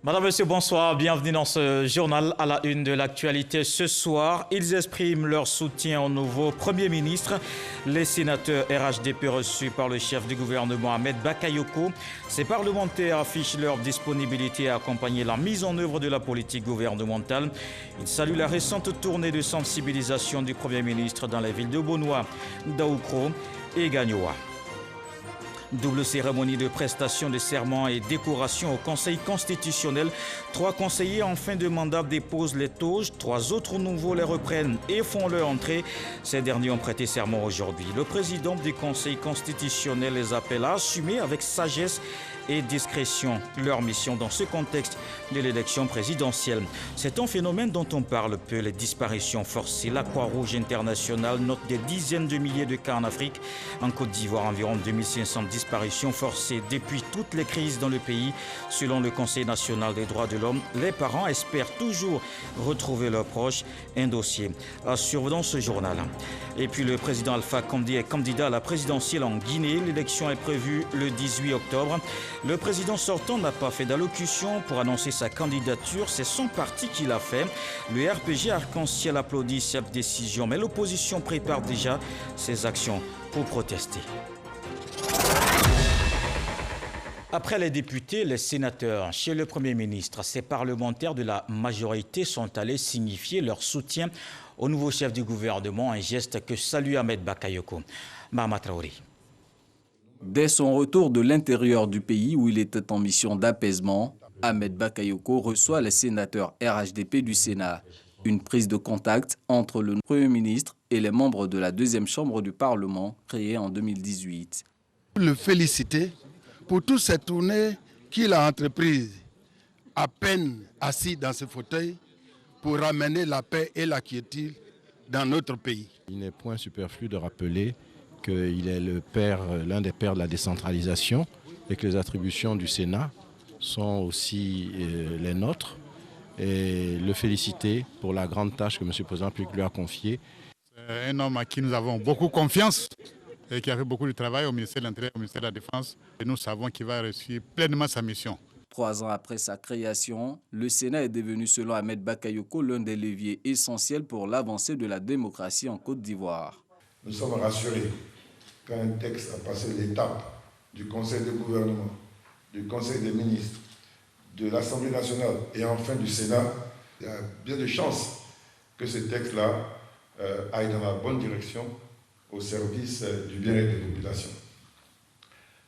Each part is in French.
Madame, Monsieur, bonsoir. Bienvenue dans ce journal à la une de l'actualité. Ce soir, ils expriment leur soutien au nouveau Premier ministre. Les sénateurs RHDP reçus par le chef du gouvernement Ahmed Bakayoko. Ces parlementaires affichent leur disponibilité à accompagner la mise en œuvre de la politique gouvernementale. Ils saluent la récente tournée de sensibilisation du Premier ministre dans les villes de Bonoua, Daoukro et Gagnoa. Double cérémonie de prestation de serment et décoration au Conseil constitutionnel. 3 conseillers en fin de mandat déposent les toges. 3 autres nouveaux les reprennent et font leur entrée. Ces derniers ont prêté serment aujourd'hui. Le président du Conseil constitutionnel les appelle à assumer avec sagesse et discrétion leur mission dans ce contexte de l'élection présidentielle. C'est un phénomène dont on parle peu, les disparitions forcées. La Croix-Rouge internationale note des dizaines de milliers de cas en Afrique. En Côte d'Ivoire, environ 2500 disparitions forcées depuis toutes les crises dans le pays. Selon le Conseil national des droits de l'homme, les parents espèrent toujours retrouver leurs proches. Un dossier à suivre dans ce journal. Et puis le président Alpha Condé est candidat à la présidentielle en Guinée. L'élection est prévue le 18 octobre. Le président sortant n'a pas fait d'allocution pour annoncer sa candidature. C'est son parti qui l'a fait. Le RPG Arc-en-Ciel applaudit cette décision, mais l'opposition prépare déjà ses actions pour protester. Après les députés, les sénateurs, chez le Premier ministre, ces parlementaires de la majorité sont allés signifier leur soutien au nouveau chef du gouvernement, un geste que salue Ahmed Bakayoko. Mahama Traoré. Dès son retour de l'intérieur du pays où il était en mission d'apaisement, Ahmed Bakayoko reçoit les sénateurs RHDP du Sénat. Une prise de contact entre le Premier ministre et les membres de la deuxième chambre du Parlement créée en 2018. Le féliciter pour toutes ces tournées qu'il a entreprises, à peine assis dans ce fauteuil, pour ramener la paix et la quiétude dans notre pays. Il n'est point superflu de rappeler qu'il est l'un des pères de la décentralisation et que les attributions du Sénat sont aussi les nôtres. Et le féliciter pour la grande tâche que M. le Président lui a confiée. C'est un homme à qui nous avons beaucoup confiance et qui a fait beaucoup de travail au ministère de l'Intérieur, au ministère de la Défense. Et nous savons qu'il va réussir pleinement sa mission. 3 ans après sa création, le Sénat est devenu, selon Ahmed Bakayoko, l'un des leviers essentiels pour l'avancée de la démocratie en Côte d'Ivoire. Nous sommes rassurés qu'un texte a passé l'étape du Conseil de gouvernement, du Conseil des ministres, de l'Assemblée nationale et enfin du Sénat. Il y a bien de chances que ce texte-là aille dans la bonne direction au service du bien-être des populations.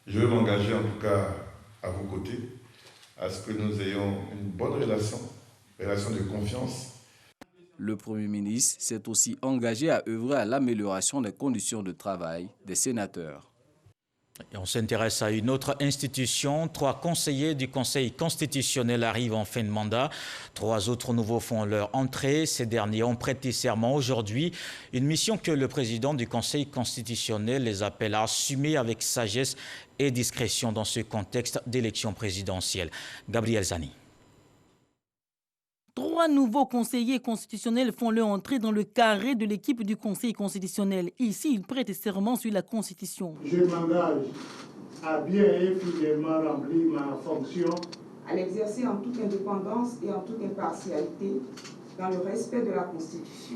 Je veux m'engager en tout cas à vos côtés à ce que nous ayons une bonne relation de confiance. Le Premier ministre s'est aussi engagé à œuvrer à l'amélioration des conditions de travail des sénateurs. Et on s'intéresse à une autre institution. 3 conseillers du Conseil constitutionnel arrivent en fin de mandat. 3 autres nouveaux font leur entrée. Ces derniers ont prêté serment aujourd'hui. Une mission que le président du Conseil constitutionnel les appelle à assumer avec sagesse et discrétion dans ce contexte d'élection présidentielle. Gabriel Zani. 3 nouveaux conseillers constitutionnels font leur entrée dans le carré de l'équipe du Conseil constitutionnel. Ici, ils prêtent serment sur la Constitution. Je m'engage à bien et fidèlement remplir ma fonction, à l'exercer en toute indépendance et en toute impartialité, dans le respect de la Constitution.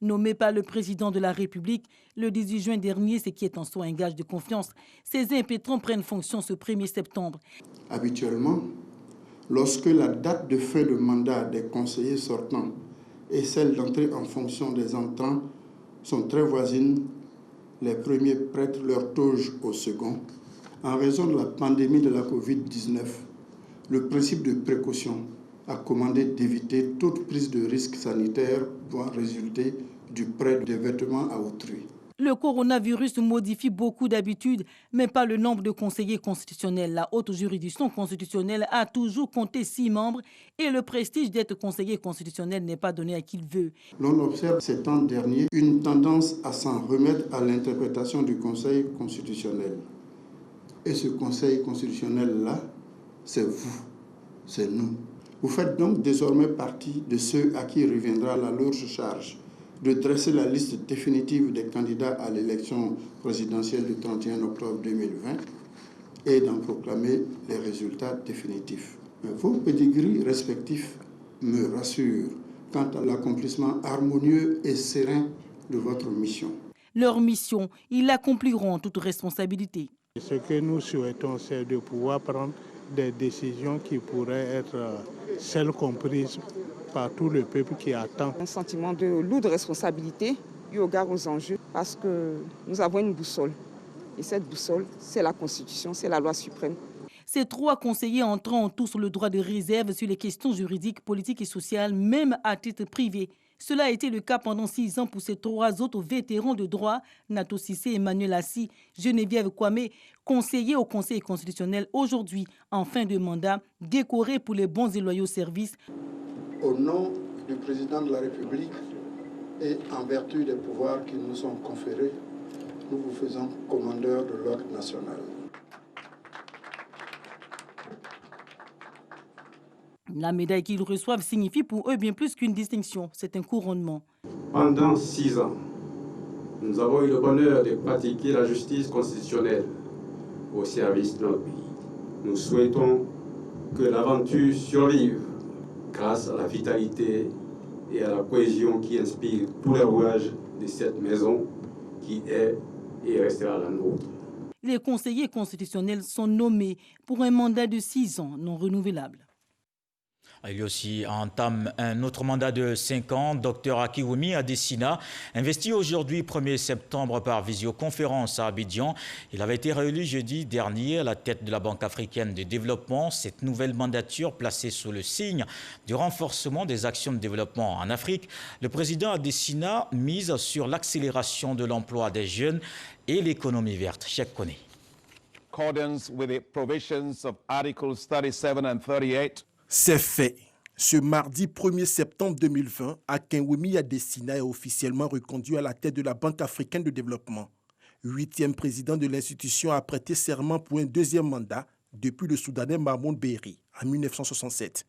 Nommé par le président de la République le 18 juin dernier, ce qui est en soi un gage de confiance, ces impétrants prennent fonction ce 1er septembre. Habituellement, lorsque la date de fin de mandat des conseillers sortants et celle d'entrée en fonction des entrants sont très voisines, les premiers prêtent leur toge aux seconds. En raison de la pandémie de la Covid-19, le principe de précaution a commandé d'éviter toute prise de risque sanitaire pouvant résulter du prêt des vêtements à autrui. Le coronavirus modifie beaucoup d'habitudes, mais pas le nombre de conseillers constitutionnels. La haute juridiction constitutionnelle a toujours compté 6 membres et le prestige d'être conseiller constitutionnel n'est pas donné à qui il veut. L'on observe ces temps derniers une tendance à s'en remettre à l'interprétation du Conseil constitutionnel. Et ce Conseil constitutionnel-là, c'est vous, c'est nous. Vous faites donc désormais partie de ceux à qui reviendra la lourde charge de dresser la liste définitive des candidats à l'élection présidentielle du 31 octobre 2020 et d'en proclamer les résultats définitifs. Vos pédigris respectifs me rassurent quant à l'accomplissement harmonieux et serein de votre mission. Leur mission, ils l'accompliront en toute responsabilité. Ce que nous souhaitons, c'est de pouvoir prendre des décisions qui pourraient être celles comprises par tout le peuple qui attend. Un sentiment de lourde responsabilité eu égard aux enjeux parce que nous avons une boussole. Et cette boussole, c'est la Constitution, c'est la loi suprême. Ces 3 conseillers entrant ont tous le droit de réserve sur les questions juridiques, politiques et sociales, même à titre privé. Cela a été le cas pendant 6 ans pour ces 3 autres vétérans de droit, Nato Cissé, Emmanuel Assi, Geneviève Kwame, conseillers au Conseil constitutionnel, aujourd'hui en fin de mandat, décorés pour les bons et loyaux services. Au nom du président de la République et en vertu des pouvoirs qui nous sont conférés, nous vous faisons commandeur de l'ordre national. La médaille qu'ils reçoivent signifie pour eux bien plus qu'une distinction, c'est un couronnement. Pendant 6 ans, nous avons eu le bonheur de pratiquer la justice constitutionnelle au service de notre pays. Nous souhaitons que l'aventure survive grâce à la vitalité et à la cohésion qui inspire tous les rouages de cette maison qui est et restera la nôtre. Les conseillers constitutionnels sont nommés pour un mandat de 6 ans non renouvelable. Il aussi entame un autre mandat de 5 ans. Dr Akiwumi Adesina, investi aujourd'hui 1er septembre par visioconférence à Abidjan. Il avait été réélu jeudi dernier à la tête de la Banque africaine de développement. Cette nouvelle mandature placée sous le signe du renforcement des actions de développement en Afrique. Le président Adesina mise sur l'accélération de l'emploi des jeunes et l'économie verte. Cheikh Kone. Accordance with the provisions of Articles 37 and 38. C'est fait. Ce mardi 1er septembre 2020, Akiwumi Adesina est officiellement reconduit à la tête de la Banque africaine de développement. 8e président de l'institution a prêté serment pour un 2e mandat depuis le Soudanais Mahmoud Berry en 1967.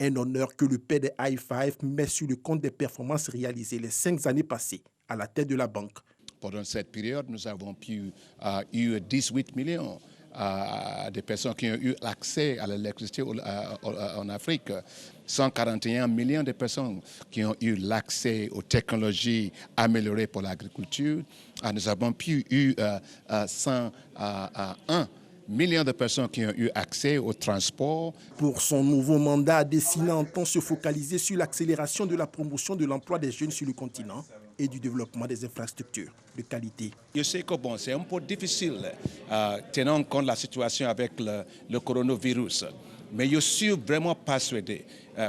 Un honneur que le père des I5 met sur le compte des performances réalisées les 5 années passées à la tête de la banque. Pendant cette période, nous avons eu 18 millions de personnes qui ont eu accès à l'électricité en Afrique. 141 millions de personnes qui ont eu l'accès aux technologies améliorées pour l'agriculture. Nous avons eu 101 millions de personnes qui ont eu accès au transport. Pour son nouveau mandat, Adesina entend se focaliser sur l'accélération de la promotion de l'emploi des jeunes sur le continent et du développement des infrastructures de qualité. Je sais que c'est un peu difficile, tenant compte de la situation avec le coronavirus, mais je suis vraiment persuadé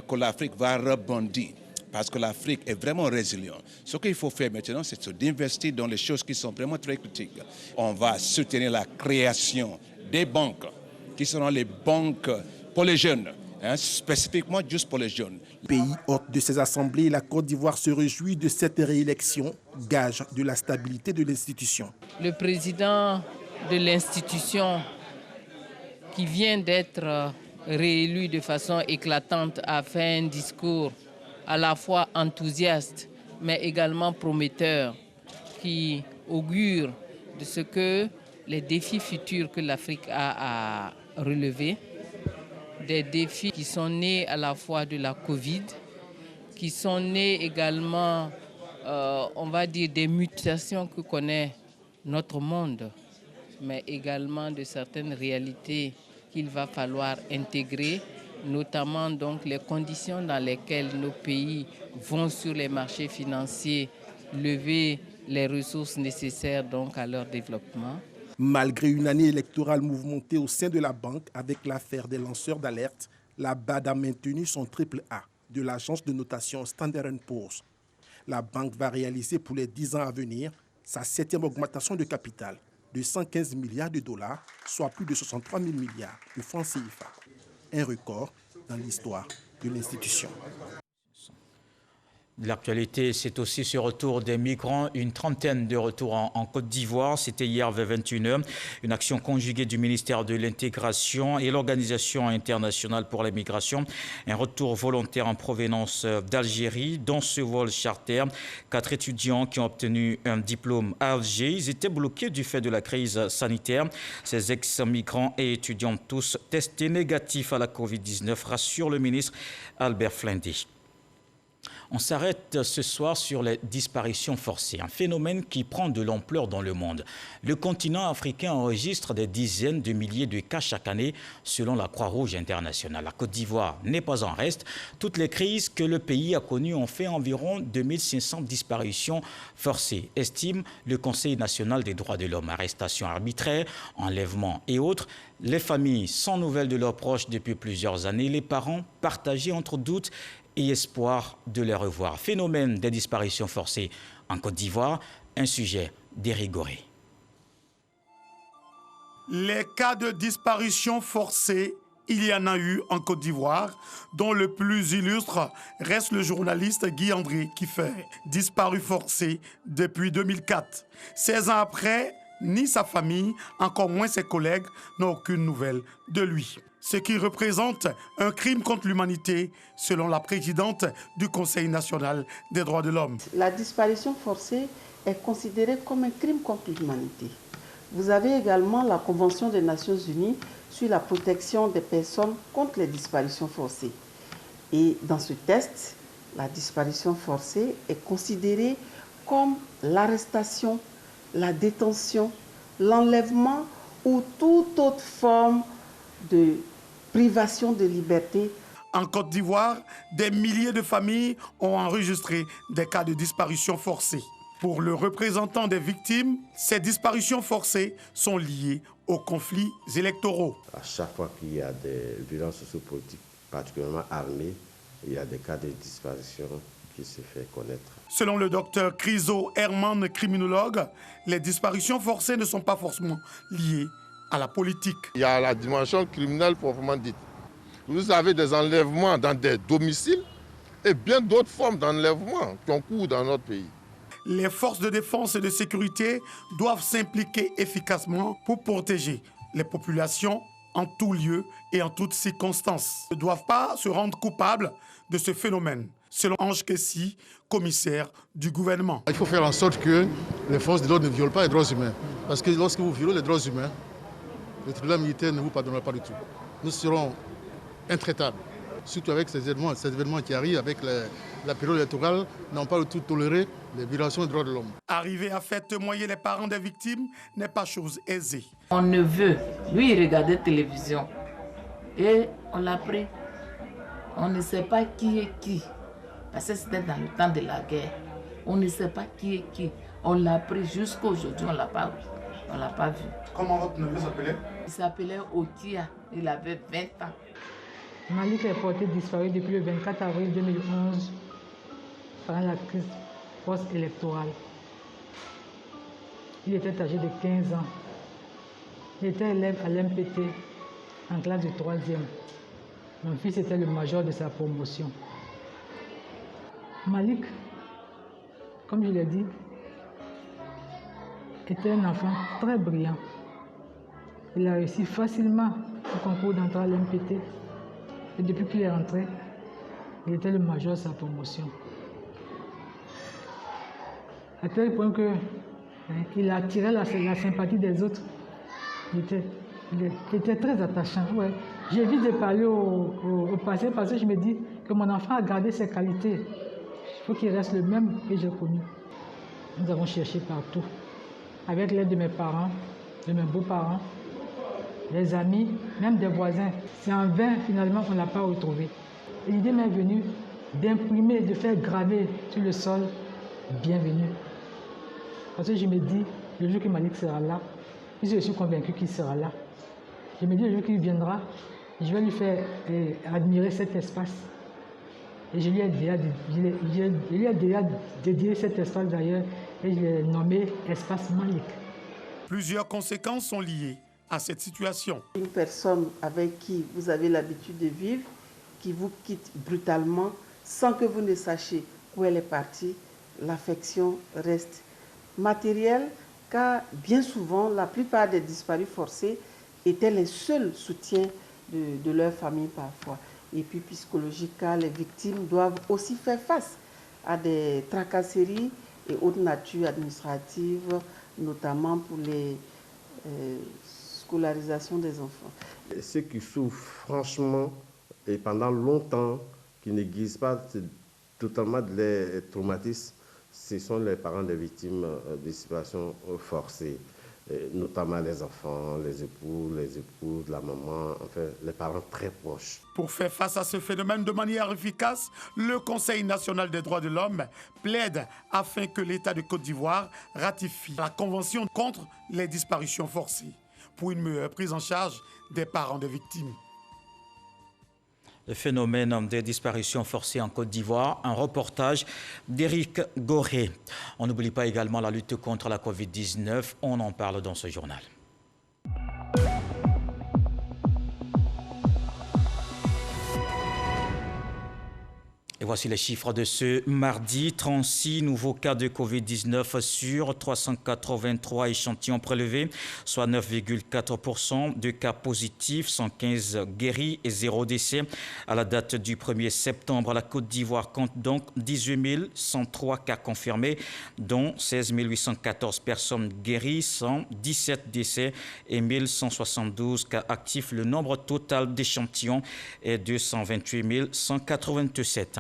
que l'Afrique va rebondir. Parce que l'Afrique est vraiment résiliente. Ce qu'il faut faire maintenant, c'est d'investir dans les choses qui sont vraiment très critiques. On va soutenir la création des banques, qui seront les banques pour les jeunes, spécifiquement juste pour les jeunes. Pays hôte de ces assemblées, la Côte d'Ivoire se réjouit de cette réélection, gage de la stabilité de l'institution. Le président de l'institution qui vient d'être réélu de façon éclatante a fait un discours à la fois enthousiaste, mais également prometteur, qui augure de ce que les défis futurs que l'Afrique a à relever, des défis qui sont nés à la fois de la Covid, qui sont nés également, on va dire, des mutations que connaît notre monde, mais également de certaines réalités qu'il va falloir intégrer, notamment donc les conditions dans lesquelles nos pays vont sur les marchés financiers lever les ressources nécessaires donc à leur développement. Malgré une année électorale mouvementée au sein de la banque avec l'affaire des lanceurs d'alerte, la BAD a maintenu son AAA de l'agence de notation Standard & Poor's. La banque va réaliser pour les 10 ans à venir sa 7e augmentation de capital de 115 milliards de dollars, soit plus de 63 000 milliards de francs CFA. Un record dans l'histoire de l'institution. L'actualité, c'est aussi ce retour des migrants. Une trentaine de retours en Côte d'Ivoire. C'était hier vers 21h. Une action conjuguée du ministère de l'Intégration et l'Organisation internationale pour les migrations. Un retour volontaire en provenance d'Algérie. Dans ce vol charter, 4 étudiants qui ont obtenu un diplôme à Alger. Ils étaient bloqués du fait de la crise sanitaire. Ces ex-migrants et étudiants tous testés négatifs à la Covid-19, rassure le ministre Albert Flindy. On s'arrête ce soir sur les disparitions forcées, un phénomène qui prend de l'ampleur dans le monde. Le continent africain enregistre des dizaines de milliers de cas chaque année selon la Croix-Rouge internationale. La Côte d'Ivoire n'est pas en reste. Toutes les crises que le pays a connues ont fait environ 2500 disparitions forcées, estime le Conseil national des droits de l'homme. Arrestations arbitraires, enlèvements et autres. Les familles sans nouvelles de leurs proches depuis plusieurs années. Les parents partagés entre doutes et espoir de les revoir. Phénomène des disparitions forcées en Côte d'Ivoire, un sujet dérigoré. Les cas de disparition forcée, il y en a eu en Côte d'Ivoire, dont le plus illustre reste le journaliste Guy André Kiffé, disparu forcé depuis 2004. 16 ans après, ni sa famille, encore moins ses collègues, n'ont aucune nouvelle de lui. Ce qui représente un crime contre l'humanité, selon la présidente du Conseil national des droits de l'homme. La disparition forcée est considérée comme un crime contre l'humanité. Vous avez également la Convention des Nations Unies sur la protection des personnes contre les disparitions forcées. Et dans ce texte, la disparition forcée est considérée comme l'arrestation, la détention, l'enlèvement ou toute autre forme de privation de liberté. En Côte d'Ivoire, des milliers de familles ont enregistré des cas de disparition forcée. Pour le représentant des victimes, ces disparitions forcées sont liées aux conflits électoraux. À chaque fois qu'il y a des violences sociopolitiques, particulièrement armées, il y a des cas de disparition qui se font connaître. Selon le docteur Chryso Herman, criminologue, les disparitions forcées ne sont pas forcément liées à la politique. Il y a la dimension criminelle proprement dite. Vous avez des enlèvements dans des domiciles et bien d'autres formes d'enlèvements qui ont cours dans notre pays. Les forces de défense et de sécurité doivent s'impliquer efficacement pour protéger les populations en tout lieu et en toutes circonstances. Ils ne doivent pas se rendre coupables de ce phénomène, selon Ange Kessi, commissaire du gouvernement. Il faut faire en sorte que les forces de l'ordre ne violent pas les droits humains. Parce que lorsque vous violez les droits humains, le tribunal militaire ne vous pardonnera pas du tout. Nous serons intraitables, surtout avec ces événements qui arrivent avec la période électorale, n'ont pas du tout toléré les violations des droits de l'homme. Arriver à faire témoigner les parents des victimes n'est pas chose aisée. Mon neveu, lui, il regardait la télévision et on l'a pris. On ne sait pas qui est qui, parce que c'était dans le temps de la guerre. On ne sait pas qui est qui. On l'a pris jusqu'à aujourd'hui, on ne l'a pas vu. On ne l'a pas vu. Comment votre neveu s'appelait? Il s'appelait Okia, il avait 20 ans. Malik est porté disparu depuis le 24 avril 2011 pendant la crise post-électorale. Il était âgé de 15 ans. Il était élève à l'MPT en classe de 3e. Mon fils était le major de sa promotion. Malik, comme je l'ai dit, était un enfant très brillant. Il a réussi facilement au concours d'entrée à l'MPT. Et depuis qu'il est rentré, il était le major de sa promotion. À tel point qu'il attirait la sympathie des autres. Il était très attachant. Ouais. J'évite de parler au passé parce que je me dis que mon enfant a gardé ses qualités. Il faut qu'il reste le même que j'ai connu. Nous avons cherché partout. Avec l'aide de mes parents, de mes beaux-parents, des amis, même des voisins. C'est en vain, finalement, qu'on ne l'a pas retrouvé. L'idée m'est venue d'imprimer, de faire graver sur le sol « Bienvenue ». Parce que je me dis, le jour que Malik sera là, je suis convaincu qu'il sera là. Je me dis, le jour qu'il viendra, je vais lui faire admirer cet espace. Et je lui ai déjà dédié cet espace d'ailleurs, et je l'ai nommé Espace Malik. Plusieurs conséquences sont liées à cette situation. Une personne avec qui vous avez l'habitude de vivre, qui vous quitte brutalement, sans que vous ne sachiez où elle est partie, l'affection reste matérielle, car bien souvent, la plupart des disparus forcés étaient les seuls soutiens de leur famille parfois. Et puis psychologique, car les victimes doivent aussi faire face à des tracasseries et autres natures administratives, notamment pour les scolarisations des enfants. Ceux qui souffrent franchement et pendant longtemps, qui ne guéissent pas totalement de les traumatismes, ce sont les parents des victimes de situations forcées, notamment les enfants, les épouses, la maman, enfin les parents très proches. Pour faire face à ce phénomène de manière efficace, le Conseil national des droits de l'homme plaide afin que l'État de Côte d'Ivoire ratifie la Convention contre les disparitions forcées pour une meilleure prise en charge des parents des victimes. Le phénomène des disparitions forcées en Côte d'Ivoire, un reportage d'Éric Goré. On n'oublie pas également la lutte contre la Covid-19, on en parle dans ce journal. Et voici les chiffres de ce mardi. 36 nouveaux cas de Covid-19 sur 383 échantillons prélevés, soit 9,4% de cas positifs, 115 guéris et 0 décès. À la date du 1er septembre, la Côte d'Ivoire compte donc 18 103 cas confirmés, dont 16 814 personnes guéries, 117 décès et 1172 cas actifs. Le nombre total d'échantillons est de 128 187.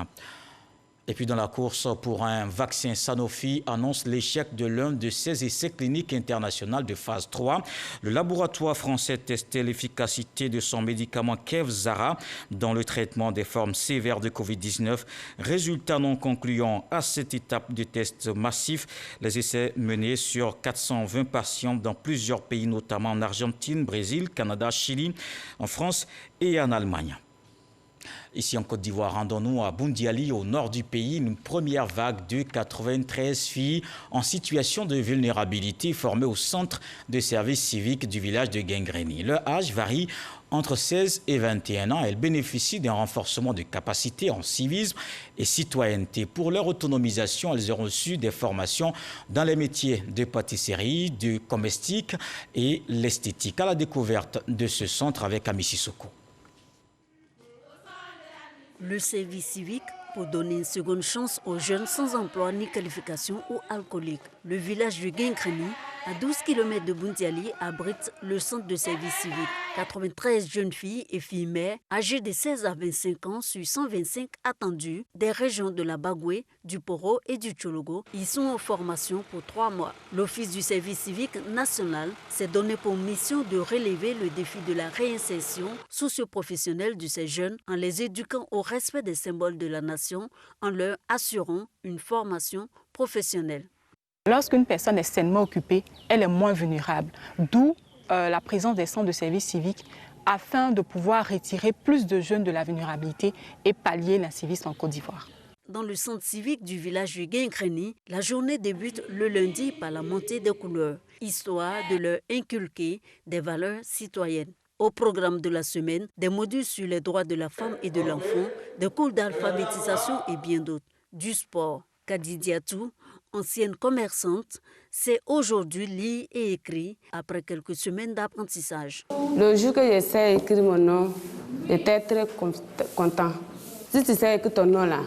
Et puis dans la course pour un vaccin, Sanofi annonce l'échec de l'un de ses essais cliniques internationaux de phase 3. Le laboratoire français testait l'efficacité de son médicament Kevzara dans le traitement des formes sévères de Covid-19. Résultat non concluant à cette étape de test massif. Les essais menés sur 420 patients dans plusieurs pays, notamment en Argentine, Brésil, Canada, Chili, en France et en Allemagne. Ici en Côte d'Ivoire, rendons-nous à Boundiali, au nord du pays, une première vague de 93 filles en situation de vulnérabilité formées au centre de service civique du village de Guingreni. Leur âge varie entre 16 et 21 ans. Elles bénéficient d'un renforcement de capacité en civisme et citoyenneté. Pour leur autonomisation, elles ont reçu des formations dans les métiers de pâtisserie, de comestique et l'esthétique. À la découverte de ce centre avec Ami Sissoko. Le service civique pour donner une seconde chance aux jeunes sans emploi ni qualification ou alcooliques. Le village de Guingreni, à 12 km de Boundiali, abrite le centre de service civique. 93 jeunes filles et filles mères âgées de 16 à 25 ans sur 125 attendues des régions de la Bagoué, du Poro et du Tchologo. Ils sont en formation pour 3 mois. L'Office du service civique national s'est donné pour mission de relever le défi de la réinsertion socio-professionnelle de ces jeunes en les éduquant au respect des symboles de la nation, en leur assurant une formation professionnelle. Lorsqu'une personne est sainement occupée, elle est moins vulnérable, d'où la présence des centres de service civique afin de pouvoir retirer plus de jeunes de la vulnérabilité et pallier l'incivisme en Côte d'Ivoire. Dans le centre civique du village de Guingreni, la journée débute le lundi par la montée des couleurs, histoire de leur inculquer des valeurs citoyennes. Au programme de la semaine, des modules sur les droits de la femme et de l'enfant, des cours d'alphabétisation et bien d'autres. Du sport. Kadidiatou, ancienne commerçante, sait aujourd'hui lire et écrire après quelques semaines d'apprentissage. Le jour que je sais écrire mon nom, j'étais très content. Si tu sais écrire ton nom là,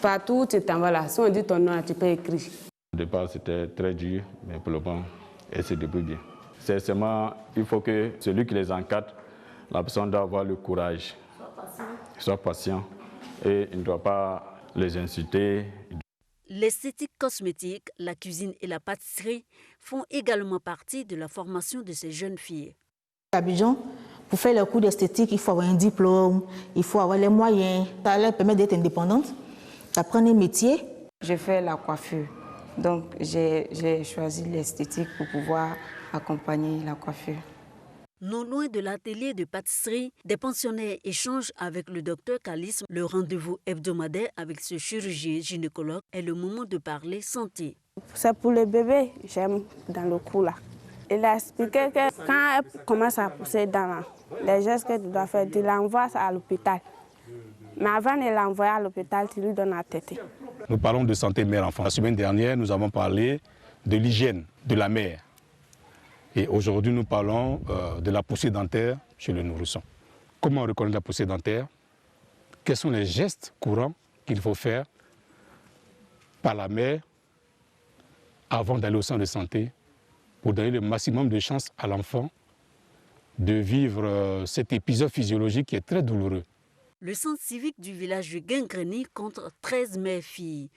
partout où tu t'en vas là, si on dit ton nom là, tu peux écrire. Au départ, c'était très dur, mais pour le moment, elle se débrouille bien. C'est seulement, il faut que celui qui les encadre, la personne doit avoir le courage, soit patient et il ne doit pas les insulter. L'esthétique cosmétique, la cuisine et la pâtisserie font également partie de la formation de ces jeunes filles. À Abidjan, pour faire le cours d'esthétique, il faut avoir un diplôme, il faut avoir les moyens. Ça leur permet d'être indépendante, d'apprendre un métier. J'ai fait la coiffure, donc j'ai choisi l'esthétique pour pouvoir accompagner la coiffure. Non loin de l'atelier de pâtisserie, des pensionnaires échangent avec le docteur Calice. Le rendez-vous hebdomadaire avec ce chirurgien gynécologue est le moment de parler santé. C'est pour le bébé, j'aime dans le cou là. Il a expliqué que quand elle commence à pousser dans les gestes que tu dois faire, tu l'envoies à l'hôpital. Mais avant de l'envoyer à l'hôpital, tu lui donnes la tétée. Nous parlons de santé mère-enfant. La semaine dernière, nous avons parlé de l'hygiène de la mère. Et aujourd'hui, nous parlons de la poussée dentaire chez le nourrisson. Comment reconnaître la poussée dentaire? Quels sont les gestes courants qu'il faut faire par la mère avant d'aller au centre de santé pour donner le maximum de chances à l'enfant de vivre cet épisode physiologique qui est très douloureux. Le centre civique du village de Guingreni compte 13 mères-filles.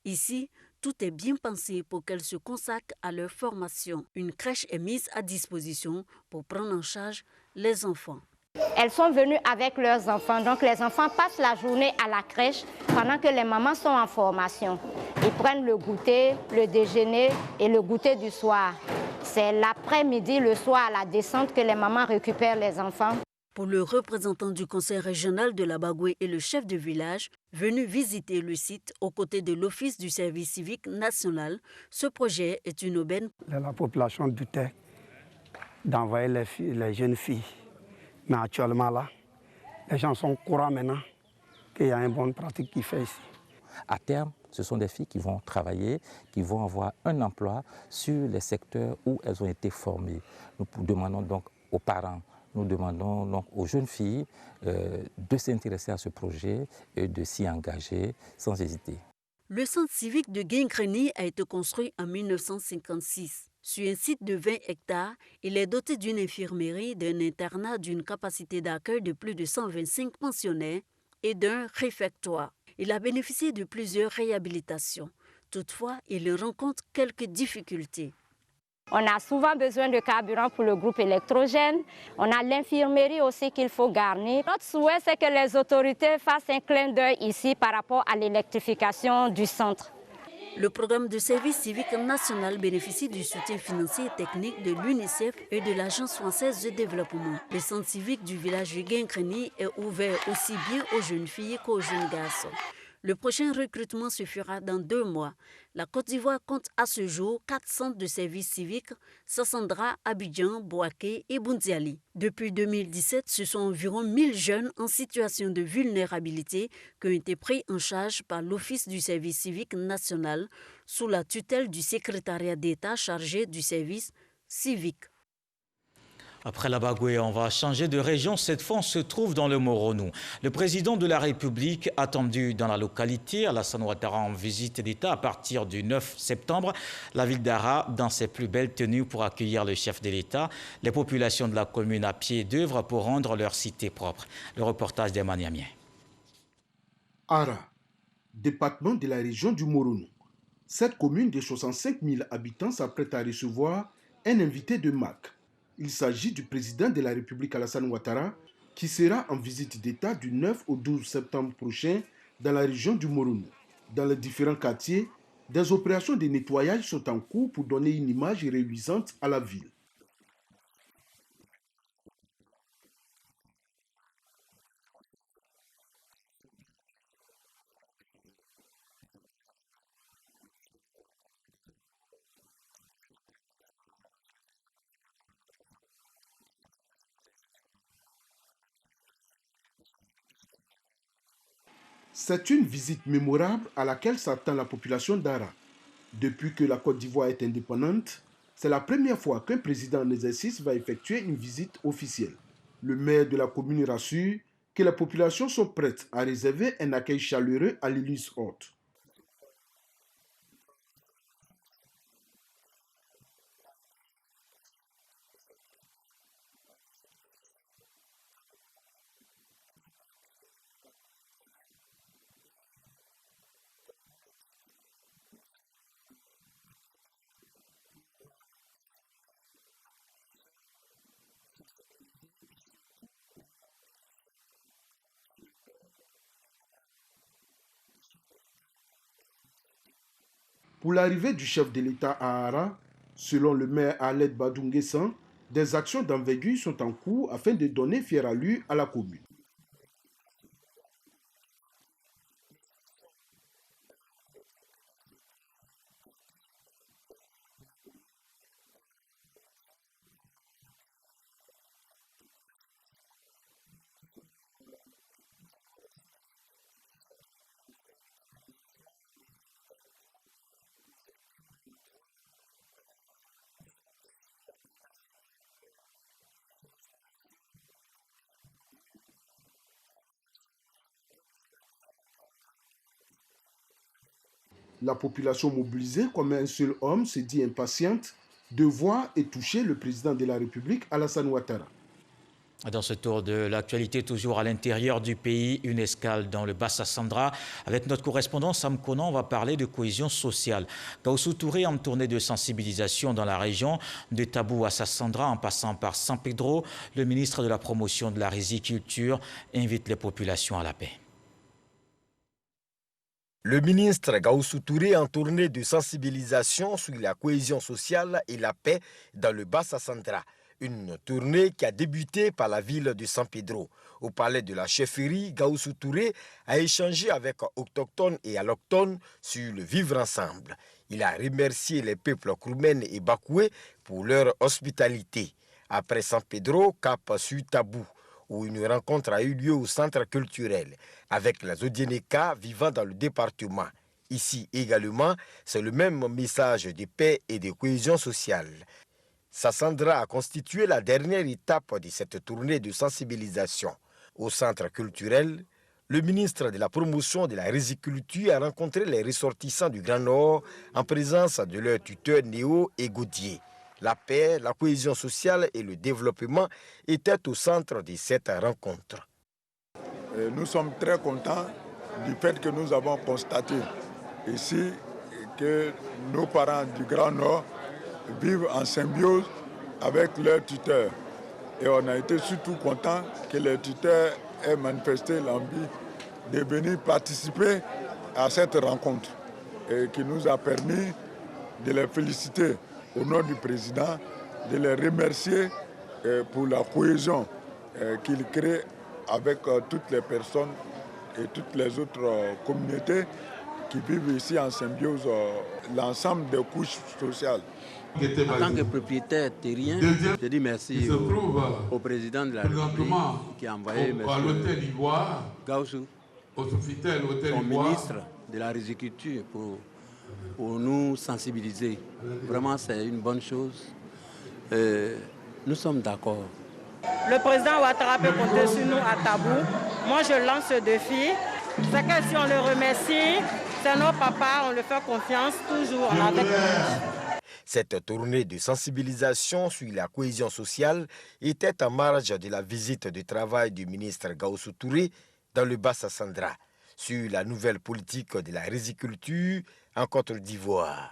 Ici, tout est bien pensé pour qu'elles se consacrent à leur formation. Une crèche est mise à disposition pour prendre en charge les enfants. Elles sont venues avec leurs enfants, donc les enfants passent la journée à la crèche pendant que les mamans sont en formation. Ils prennent le goûter, le déjeuner et le goûter du soir. C'est l'après-midi, le soir, à la descente que les mamans récupèrent les enfants. Pour le représentant du conseil régional de la Bagoué et le chef de village, venu visiter le site aux côtés de l'Office du service civique national, ce projet est une aubaine. La population doutait d'envoyer les jeunes filles. Mais actuellement, là, les gens sont courants maintenant qu'il y a une bonne pratique qui fait ici. À terme, ce sont des filles qui vont travailler, qui vont avoir un emploi sur les secteurs où elles ont été formées. Nous demandons donc aux parents, nous demandons donc aux jeunes filles de s'intéresser à ce projet et de s'y engager sans hésiter. Le centre civique de Guingreni a été construit en 1956. Sur un site de 20 hectares, il est doté d'une infirmerie, d'un internat d'une capacité d'accueil de plus de 125 pensionnaires et d'un réfectoire. Il a bénéficié de plusieurs réhabilitations. Toutefois, il rencontre quelques difficultés. On a souvent besoin de carburant pour le groupe électrogène. On a l'infirmerie aussi qu'il faut garnir. Notre souhait, c'est que les autorités fassent un clin d'œil ici par rapport à l'électrification du centre. Le programme de service civique national bénéficie du soutien financier et technique de l'UNICEF et de l'Agence française de développement. Le centre civique du village de Guingreni est ouvert aussi bien aux jeunes filles qu'aux jeunes garçons. Le prochain recrutement se fera dans 2 mois. La Côte d'Ivoire compte à ce jour 4 centres de services civiques, Sassandra, Abidjan, Bouaké et Boundiali. Depuis 2017, ce sont environ 1000 jeunes en situation de vulnérabilité qui ont été pris en charge par l'Office du service civique national sous la tutelle du secrétariat d'État chargé du service civique. Après la Bagoué, on va changer de région. Cette fois, on se trouve dans le Moronou. Le président de la République, attendu dans la localité, Alassane Ouattara, en visite d'État à partir du 9 septembre. La ville d'Ara, dans ses plus belles tenues pour accueillir le chef de l'État. Les populations de la commune à pied d'œuvre pour rendre leur cité propre. Le reportage d'Emmanuel Amien. Ara, département de la région du Moronou. Cette commune de 65 000 habitants s'apprête à recevoir un invité de marque. Il s'agit du président de la République Alassane Ouattara qui sera en visite d'État du 9 au 12 septembre prochain dans la région du Moronou. Dans les différents quartiers, des opérations de nettoyage sont en cours pour donner une image réluisante à la ville. C'est une visite mémorable à laquelle s'attend la population d'Ara. Depuis que la Côte d'Ivoire est indépendante, c'est la première fois qu'un président en exercice va effectuer une visite officielle. Le maire de la commune rassure que les populations sont prêtes à réserver un accueil chaleureux à l'Élysée haute. Pour l'arrivée du chef de l'État à Ara, selon le maire Aled Badounguessan, des actions d'envergure sont en cours afin de donner fière allure à la commune. La population mobilisée comme un seul homme se dit impatiente de voir et toucher le président de la République, Alassane Ouattara. Dans ce tour de l'actualité, toujours à l'intérieur du pays, une escale dans le Bassa-Sandra. Avec notre correspondant Sam Konan, on va parler de cohésion sociale. Gaoussou Touré, en tournée de sensibilisation dans la région, de Tabou à Sassandra en passant par San Pedro, le ministre de la Promotion de la Riziculture invite les populations à la paix. Le ministre Gaoussou Touré en tournée de sensibilisation sur la cohésion sociale et la paix dans le Bassa-Sandra. Une tournée qui a débuté par la ville de San Pedro. Au palais de la chefferie, Gaoussou Touré a échangé avec autochtones et allochtones sur le vivre ensemble. Il a remercié les peuples Kroumen et Bakoué pour leur hospitalité. Après San Pedro, cap sur Tabou, où une rencontre a eu lieu au centre culturel avec les Odieneka vivant dans le département. Ici également, c'est le même message de paix et de cohésion sociale. Sassandra a constitué la dernière étape de cette tournée de sensibilisation. Au centre culturel, le ministre de la Promotion de la Riziculture a rencontré les ressortissants du Grand Nord en présence de leurs tuteurs Néo et Gaudier. La paix, la cohésion sociale et le développement étaient au centre de cette rencontre. Nous sommes très contents du fait que nous avons constaté ici que nos parents du Grand Nord vivent en symbiose avec leurs tuteurs. Et on a été surtout contents que les tuteurs aient manifesté l'envie de venir participer à cette rencontre et qui nous a permis de les féliciter au nom du président, de les remercier pour la cohésion qu'il crée avec toutes les personnes et toutes les autres communautés qui vivent ici en symbiose, l'ensemble des couches sociales. En tant que propriétaire terrien, je dis merci au président de la République qui a envoyé M. Gaoussou, son ministre de la Riziculture, pour nous sensibiliser. Vraiment, c'est une bonne chose. Nous sommes d'accord. Le président Ouattara peut compter sur nous à Tabou. Moi, je lance ce défi. C'est que si on le remercie, c'est nos papas, on le fait confiance toujours avec nous. Cette tournée de sensibilisation sur la cohésion sociale était en marge de la visite de travail du ministre Gaoussou Touré dans le Bassa-Sandra sur la nouvelle politique de la riziculture en Côte d'Ivoire.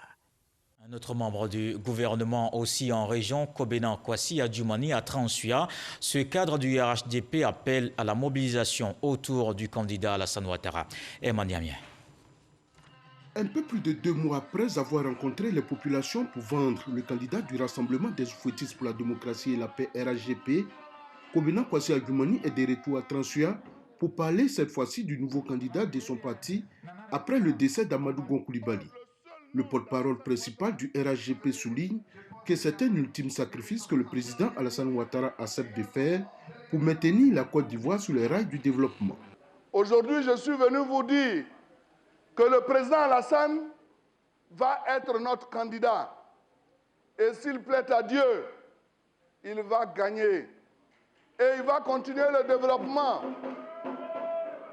Un autre membre du gouvernement aussi en région, Kobena Kwasi Adjoumani à Transua. Ce cadre du RHDP appelle à la mobilisation autour du candidat Alassane Ouattara. Emmanuel. Un peu plus de 2 mois après avoir rencontré les populations pour vendre le candidat du Rassemblement des Oufouettistes pour la démocratie et la paix RHDP, Kobena Kwasi Adjoumani est de retour à Transua pour parler cette fois-ci du nouveau candidat de son parti après le décès d'Amadou Gon Coulibaly. Le porte-parole principal du RHDP souligne que c'est un ultime sacrifice que le président Alassane Ouattara accepte de faire pour maintenir la Côte d'Ivoire sur les rails du développement. Aujourd'hui, je suis venu vous dire que le président Alassane va être notre candidat. Et s'il plaît à Dieu, il va gagner. Et il va continuer le développement.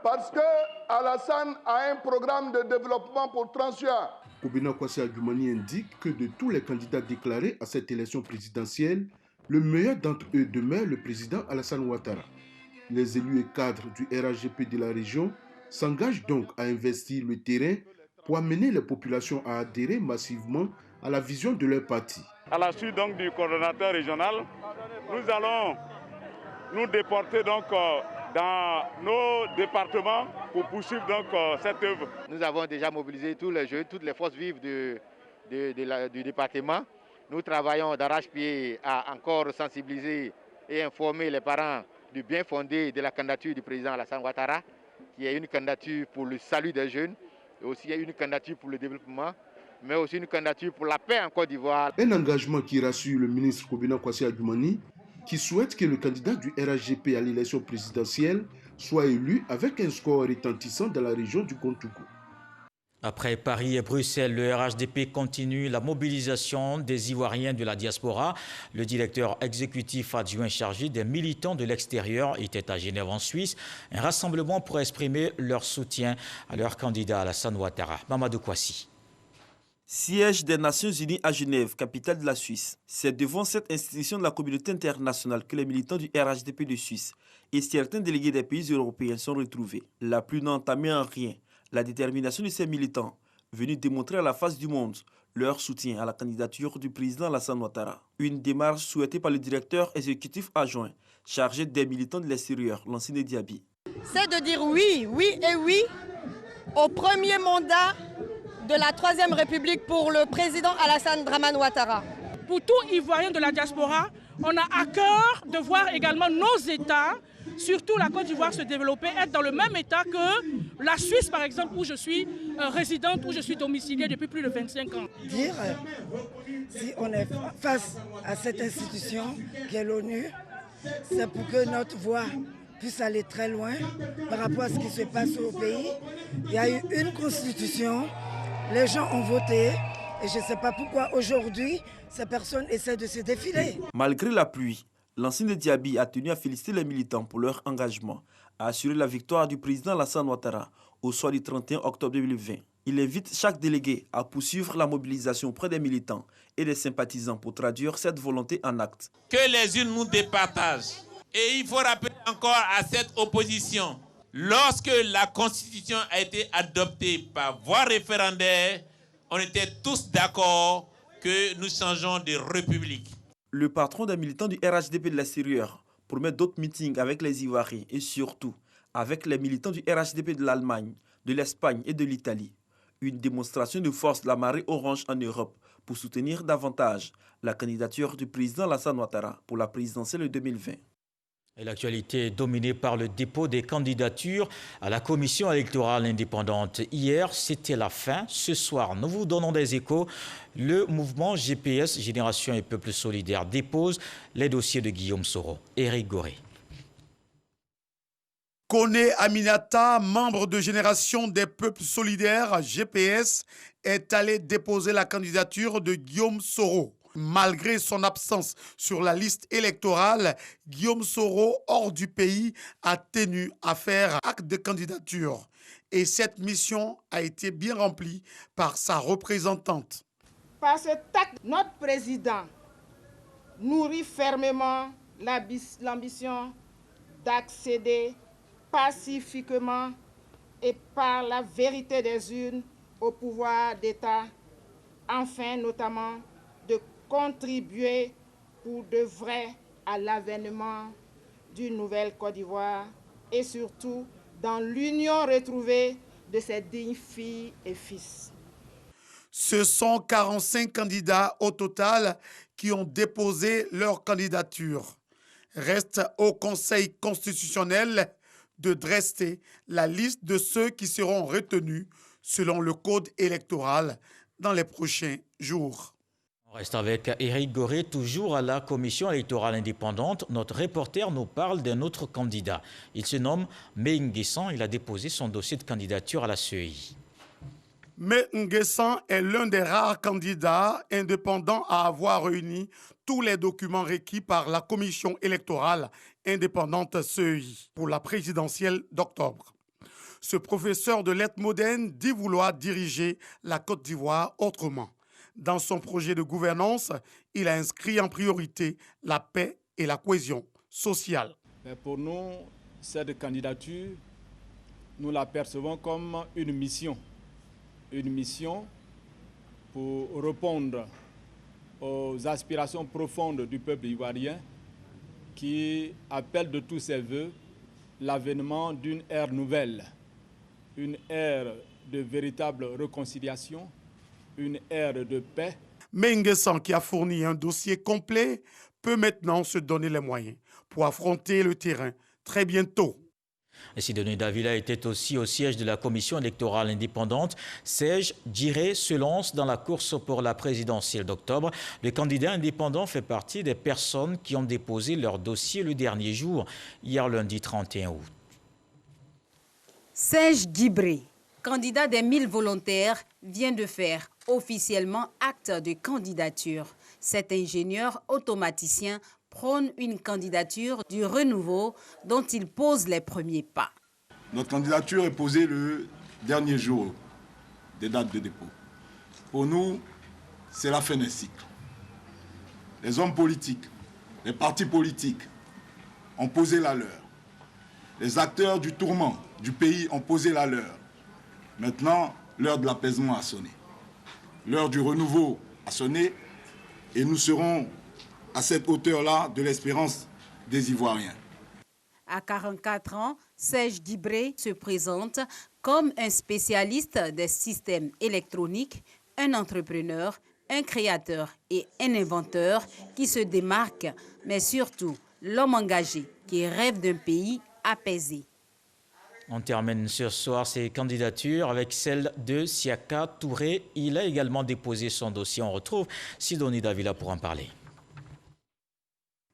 Parce que Alassane a un programme de développement pour Transua. Kobena Kwasi Adjoumani indique que de tous les candidats déclarés à cette élection présidentielle, le meilleur d'entre eux demeure le président Alassane Ouattara. Les élus et cadres du RHDP de la région s'engagent donc à investir le terrain pour amener les populations à adhérer massivement à la vision de leur parti. À la suite donc du coordonnateur régional, nous allons nous déporter donc dans nos départements pour poursuivre donc cette œuvre. Nous avons déjà mobilisé tous les jeunes, toutes les forces vives du département. Nous travaillons d'arrache-pied à encore sensibiliser et informer les parents du bien fondé de la candidature du président Alassane Ouattara, qui est une candidature pour le salut des jeunes, et aussi une candidature pour le développement, mais aussi une candidature pour la paix en Côte d'Ivoire. Un engagement qui rassure le ministre Kobena Kwasi Adjoumani, qui souhaite que le candidat du RHDP à l'élection présidentielle soit élu avec un score retentissant dans la région du Kontougou. Après Paris et Bruxelles, le RHDP continue la mobilisation des Ivoiriens de la diaspora. Le directeur exécutif adjoint chargé des militants de l'extérieur était à Genève en Suisse. Un rassemblement pour exprimer leur soutien à leur candidat Alassane Ouattara. Mamadou Kwasi. Siège des Nations Unies à Genève, capitale de la Suisse. C'est devant cette institution de la communauté internationale que les militants du RHDP de Suisse et certains délégués des pays européens sont retrouvés. La pluie n'a entamé en rien la détermination de ces militants venus démontrer à la face du monde leur soutien à la candidature du président Alassane Ouattara. Une démarche souhaitée par le directeur exécutif adjoint chargé des militants de l'extérieur, Lansine Diaby. C'est de dire oui, oui et oui au premier mandat de la Troisième République pour le président Alassane Dramane Ouattara. Pour tout Ivoirien de la diaspora, on a à cœur de voir également nos États, surtout la Côte d'Ivoire, se développer, être dans le même état que la Suisse, par exemple, où je suis résidente, où je suis domiciliée depuis plus de 25 ans. Dire si on est face à cette institution qui est l'ONU, c'est pour que notre voix puisse aller très loin par rapport à ce qui se passe au pays. Il y a eu une constitution. Les gens ont voté et je ne sais pas pourquoi aujourd'hui ces personnes essaient de se défiler. Malgré la pluie, Lansine Diaby a tenu à féliciter les militants pour leur engagement à assurer la victoire du président Alassane Ouattara au soir du 31 octobre 2020. Il invite chaque délégué à poursuivre la mobilisation auprès des militants et des sympathisants pour traduire cette volonté en actes. Que les unes nous départagent. Et il faut rappeler encore à cette opposition, lorsque la Constitution a été adoptée par voie référendaire, on était tous d'accord que nous changeons de république. Le patron des militants du RHDP de l'extérieur promet d'autres meetings avec les Ivoiriens et surtout avec les militants du RHDP de l'Allemagne, de l'Espagne et de l'Italie. Une démonstration de force de la marée orange en Europe pour soutenir davantage la candidature du président Alassane Ouattara pour la présidentielle 2020. Et l'actualité est dominée par le dépôt des candidatures à la commission électorale indépendante. Hier, c'était la fin. Ce soir, nous vous donnons des échos. Le mouvement GPS, Génération et Peuple Solidaire, dépose les dossiers de Guillaume Soro. Éric Goré. Koné Aminata, membre de Génération des Peuples Solidaires, GPS, est allé déposer la candidature de Guillaume Soro. Malgré son absence sur la liste électorale, Guillaume Soro, hors du pays, a tenu à faire acte de candidature. Et cette mission a été bien remplie par sa représentante. Par cet acte, notre président nourrit fermement l'ambition d'accéder pacifiquement et par la vérité des urnes au pouvoir d'État, enfin notamment de contribuer pour de vrai à l'avènement d'une nouvelle Côte d'Ivoire et surtout dans l'union retrouvée de ses dignes filles et fils. Ce sont 45 candidats au total qui ont déposé leur candidature. Reste au Conseil constitutionnel de dresser la liste de ceux qui seront retenus selon le code électoral dans les prochains jours. On reste avec Éric Goré, toujours à la commission électorale indépendante. Notre reporter nous parle d'un autre candidat. Il se nomme Mei Nguessan. Il a déposé son dossier de candidature à la CEI. Mei Nguessan est l'un des rares candidats indépendants à avoir réuni tous les documents requis par la commission électorale indépendante CEI pour la présidentielle d'octobre. Ce professeur de lettres modernes dit vouloir diriger la Côte d'Ivoire autrement. Dans son projet de gouvernance, il a inscrit en priorité la paix et la cohésion sociale. Pour nous, cette candidature, nous la percevons comme une mission. Une mission pour répondre aux aspirations profondes du peuple ivoirien qui appelle de tous ses voeux l'avènement d'une ère nouvelle, une ère de véritable réconciliation, une ère de paix. Mei Nguessan, qui a fourni un dossier complet, peut maintenant se donner les moyens pour affronter le terrain très bientôt. Et Sidonie Davila était aussi au siège de la commission électorale indépendante. Serge Djiré se lance dans la course pour la présidentielle d'octobre. Le candidat indépendant fait partie des personnes qui ont déposé leur dossier le dernier jour, hier lundi 31 août. Serge Djiré, candidat des 1000 volontaires, vient de faire officiellement acte de candidature. Cet ingénieur automaticien prône une candidature du renouveau dont il pose les premiers pas. Notre candidature est posée le dernier jour des dates de dépôt. Pour nous, c'est la fin d'un cycle. Les hommes politiques, les partis politiques ont posé la leur. Les acteurs du tourment du pays ont posé la leur. Maintenant, l'heure de l'apaisement a sonné. L'heure du renouveau a sonné et nous serons à cette hauteur-là de l'espérance des Ivoiriens. À 44 ans, Serge Dibré se présente comme un spécialiste des systèmes électroniques, un entrepreneur, un créateur et un inventeur qui se démarque, mais surtout l'homme engagé qui rêve d'un pays apaisé. On termine ce soir ces candidatures avec celle de Siaka Touré. Il a également déposé son dossier. On retrouve Sidonie Davila pour en parler.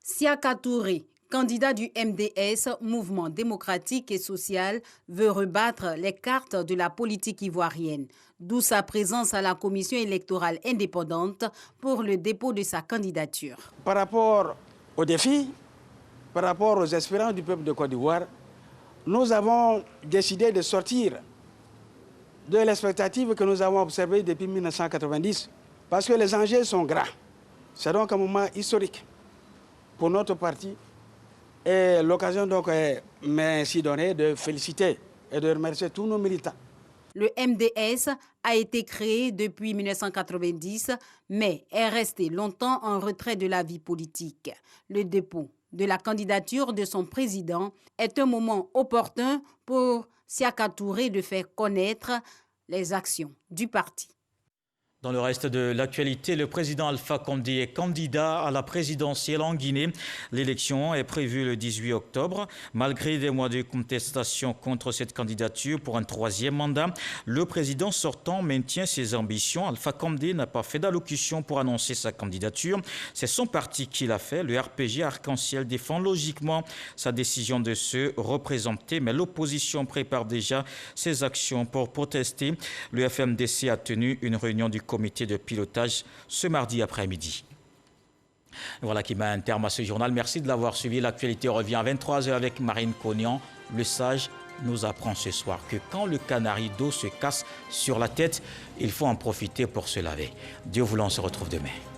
Siaka Touré, candidat du MDS, Mouvement démocratique et social, veut rebattre les cartes de la politique ivoirienne, d'où sa présence à la commission électorale indépendante pour le dépôt de sa candidature. Par rapport aux défis, par rapport aux espérances du peuple de Côte d'Ivoire, nous avons décidé de sortir de l'expectative que nous avons observée depuis 1990, parce que les enjeux sont grands. C'est donc un moment historique pour notre parti. Et l'occasion donc m'est ainsi donnée de féliciter et de remercier tous nos militants. Le MDS a été créé depuis 1990, mais est resté longtemps en retrait de la vie politique. Le dépôt de la candidature de son président est un moment opportun pour Siaka Touré de faire connaître les actions du parti. Dans le reste de l'actualité, le président Alpha Condé est candidat à la présidentielle en Guinée. L'élection est prévue le 18 octobre. Malgré des mois de contestation contre cette candidature pour un troisième mandat, le président sortant maintient ses ambitions. Alpha Condé n'a pas fait d'allocution pour annoncer sa candidature. C'est son parti qui l'a fait. Le RPG Arc-en-Ciel défend logiquement sa décision de se représenter, mais l'opposition prépare déjà ses actions pour protester. Le FMDC a tenu une réunion du comité de pilotage ce mardi après-midi. Voilà qui met un terme à ce journal. Merci de l'avoir suivi. L'actualité revient à 23h avec Marine Cognan. Le sage nous apprend ce soir que quand le canari d'eau se casse sur la tête, il faut en profiter pour se laver. Dieu voulant, on se retrouve demain.